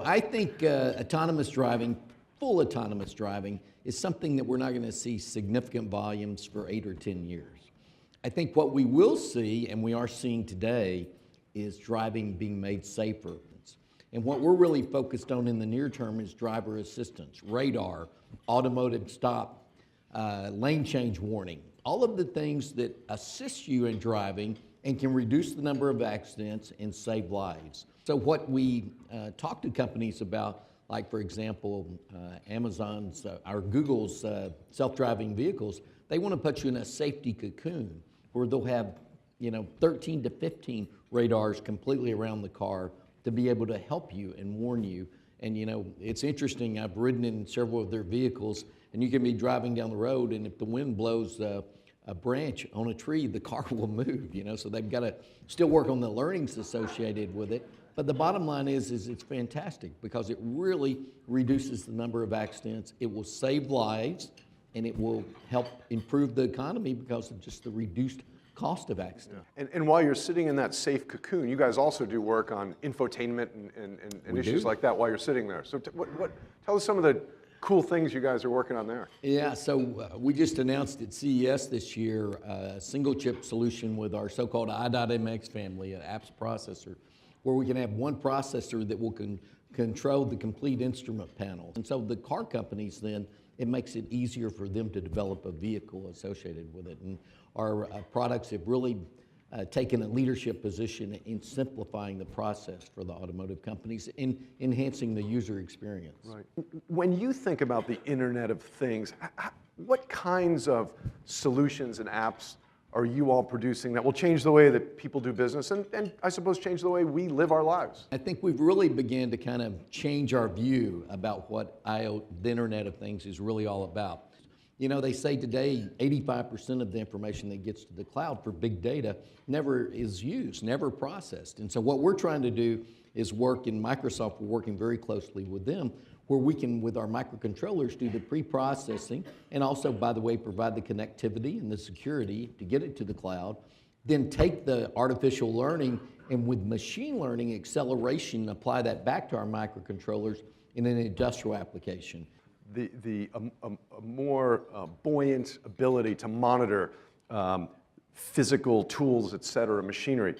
I think autonomous driving, full autonomous driving, is something that we're not going to see significant volumes for 8 or 10 years. I think what we will see, and we are seeing today, is driving being made safer. And what we're really focused on in the near term is driver assistance, radar, automotive stop, lane change warning, all of the things that assist you in driving and can reduce the number of accidents and save lives. So what we talk to companies about, like for example, Amazon's or Google's self-driving vehicles, they want to put you in a safety cocoon where they'll have 13 to 15 radars completely around the car to be able to help you and warn you. And it's interesting, I've ridden in several of their vehicles, and you can be driving down the road, and if the wind blows a branch on a tree, the car will move, so they've got to still work on the learnings associated with it. But the bottom line is it's fantastic because it really reduces the number of accidents. It will save lives, and it will help improve the economy because of just the reduced cost of accident. Yeah. And while you're sitting in that safe cocoon, you guys also do work on infotainment and issues like that while you're sitting there. So tell us some of the cool things you guys are working on there. Yeah, so we just announced at CES this year a single chip solution with our so-called i.MX family, an apps processor, where we can have one processor that will control the complete instrument panel. And so the car companies then, it makes it easier for them to develop a vehicle associated with it. And our products have really taken a leadership position in simplifying the process for the automotive companies, in enhancing the user experience. Right. When you think about the Internet of Things, what kinds of solutions and apps are you all producing that will change the way that people do business and I suppose change the way we live our lives? I think we've really began to kind of change our view about what the Internet of Things is really all about. They say today 85% of the information that gets to the cloud for big data never is used, never processed. And so what we're trying to do is work in Microsoft, we're working very closely with them, where we can, with our microcontrollers, do the pre-processing and also, by the way, provide the connectivity and the security to get it to the cloud, then take the artificial learning and with machine learning acceleration, apply that back to our microcontrollers in an industrial application. A more buoyant ability to monitor physical tools, et cetera, machinery,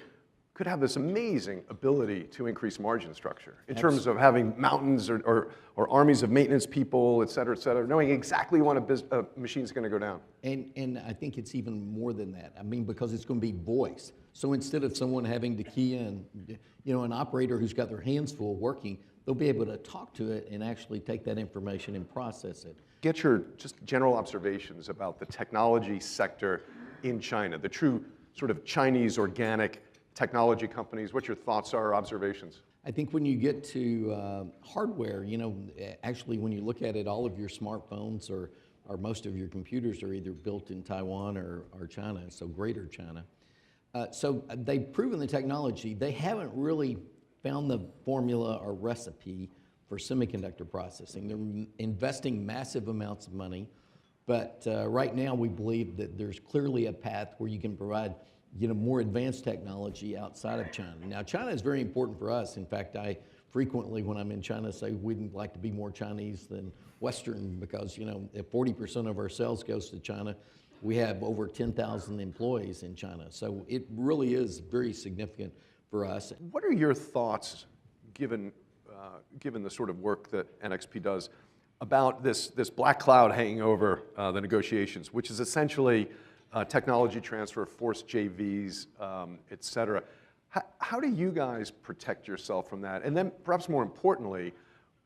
could have this amazing ability to increase margin structure in terms of having mountains or armies of maintenance people, et cetera, knowing exactly when a machine's going to go down. And I think it's even more than that. I mean, because it's going to be voice. So instead of someone having to key in, an operator who's got their hands full working, they'll be able to talk to it and actually take that information and process it. Get your just general observations about the technology sector in China, the true sort of Chinese organic technology companies, what your thoughts are, observations. I think when you get to hardware, actually when you look at it, all of your smartphones or most of your computers are either built in Taiwan or China, so Greater China. So they've proven the technology. They haven't really found the formula or recipe for semiconductor processing. They're investing massive amounts of money, but right now we believe that there's clearly a path where you can provide more advanced technology outside of China. Now, China is very important for us. In fact, I frequently, when I'm in China, say we'd like to be more Chinese than Western because, if 40% of our sales goes to China, we have over 10,000 employees in China. So it really is very significant for us. What are your thoughts, given the sort of work that NXP does, about this black cloud hanging over the negotiations, which is essentially technology transfer, forced JVs, et cetera. How do you guys protect yourself from that? And then perhaps more importantly,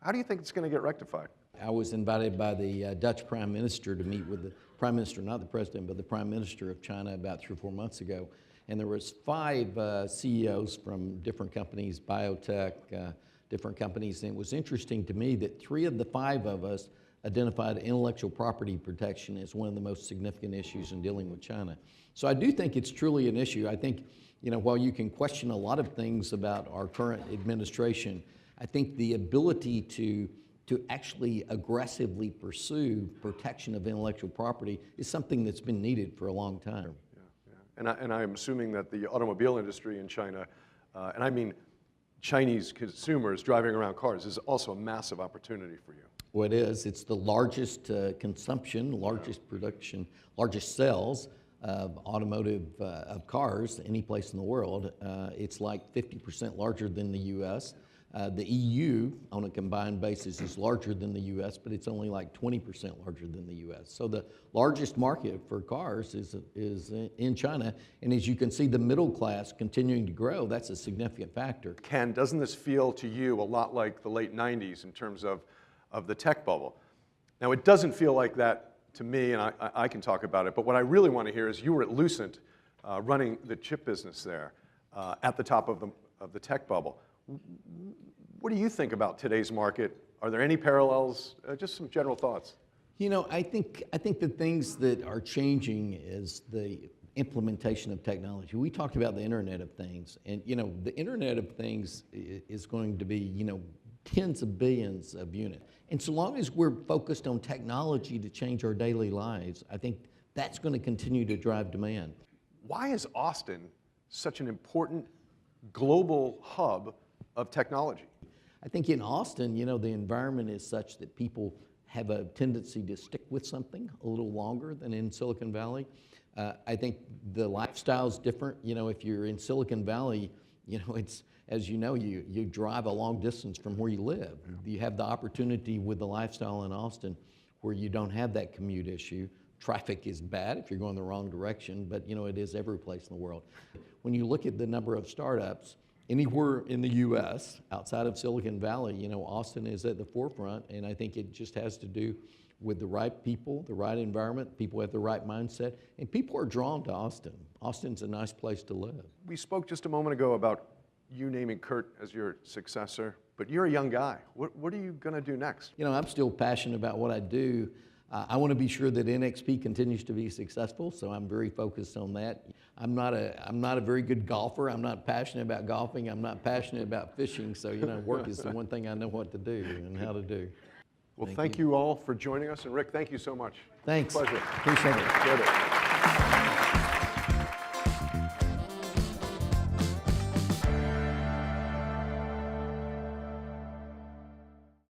how do you think it's going to get rectified? I was invited by the Dutch Prime Minister to meet with the Prime Minister, not the President, but the Prime Minister of China about 3 or 4 months ago. And there was 5 CEOs from different companies, biotech, different companies. And it was interesting to me that 3 of the 5 of us identified intellectual property protection as one of the most significant issues in dealing with China. So I do think it's truly an issue. I think, while you can question a lot of things about our current administration, I think the ability to actually aggressively pursue protection of intellectual property is something that's been needed for a long time. Yeah. And I'm assuming that the automobile industry in China, and I mean Chinese consumers driving around cars is also a massive opportunity for you. Well, it is. It's the largest consumption, largest production, largest sales of automotive of cars any place in the world. It's like 50% larger than the U.S. The EU, on a combined basis, is larger than the U.S., but it's only like 20% larger than the U.S. So the largest market for cars is in China. And as you can see, the middle class continuing to grow, that's a significant factor. Ken, doesn't this feel to you a lot like the late 90s in terms of the tech bubble? Now, it doesn't feel like that to me, and I can talk about it, but what I really want to hear is you were at Lucent running the chip business there at the top of the tech bubble. What do you think about today's market? Are there any parallels? Just some general thoughts. You know, I think the things that are changing is the implementation of technology. We talked about the Internet of Things, and you know, the Internet of Things is going to be, you know, tens of billions of units. And so long as we're focused on technology to change our daily lives, I think that's going to continue to drive demand. Why is Austin such an important global hub of technology? I think in Austin, you know, the environment is such that people have a tendency to stick with something a little longer than in Silicon Valley. I think the lifestyle's different. You know, if you're in Silicon Valley, you know, it's, as you know, you drive a long distance from where you live. Yeah. You have the opportunity with the lifestyle in Austin where you don't have that commute issue. Traffic is bad if you're going the wrong direction, but you know, it is every place in the world. When you look at the number of startups, anywhere in the US, outside of Silicon Valley, you know, Austin is at the forefront, and I think it just has to do with the right people, the right environment, people have the right mindset, and people are drawn to Austin. Austin's a nice place to live. We spoke just a moment ago about you naming Kurt as your successor, but you're a young guy. What are you going to do next? You know, I'm still passionate about what I do. I want to be sure that NXP continues to be successful, so I'm very focused on that. I'm not a very good golfer. I'm not passionate about golfing. I'm not passionate about fishing, so you know, work is the one thing I know what to do and how to do. Well, thank you all for joining us, and Rick, thank you so much. Thanks. Pleasure. Appreciate it. Enjoyed it.